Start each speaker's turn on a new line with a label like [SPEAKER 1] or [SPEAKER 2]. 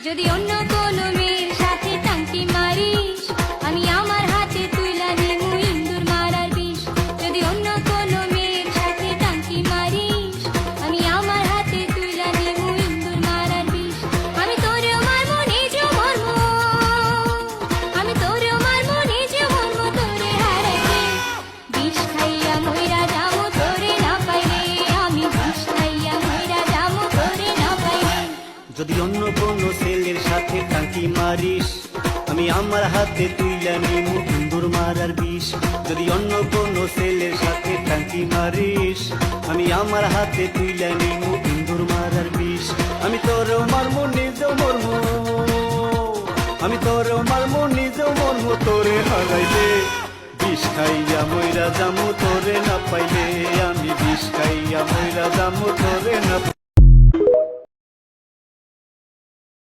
[SPEAKER 1] যদি অন্য কোনো মেয়ের সাথে টাঙ্কি মারিস আমি আমার হাতে তুইলা নিমু ইন্দুর মারার বিষ। যদি অন্য কোনো মেয়ের সাথে টাঙ্কি মারিস আমি আমার হাতে তুইলা নিমু ইন্দুর মারার বিষ। আমি তোরেও মারমু নিজেও মরমু, আমি তোরেও মারমু নিজেও মরমু তোরে হারাইলে। বিষ খাইয়া মইরা যামু তোরে না পাইলে, আমি বিষ খাইয়া মইরা যামু তোরে না পাইলে।
[SPEAKER 2] যদি অন্য কোনো ছেলের সাথে টাঙ্কি মারিস আমি আমার হাতে তুইলা নিমু ইন্দুর মারার বিষ। যদি অন্য কোনো ছেলের সাথে টাঙ্কি মারিস আমি আমার হাতে তুইলা নিমু ইন্দুর মারার বিষ। আমি তোরেও মারমু নিজেও মরমু, আমি তোরেও মারমু নিজেও মরমু তোরে হারাইলে। বিষ খাইয়া মইরা যামু তোরে না পাইলে, আমি বিষ খাইয়া মইরা যামু তোরে না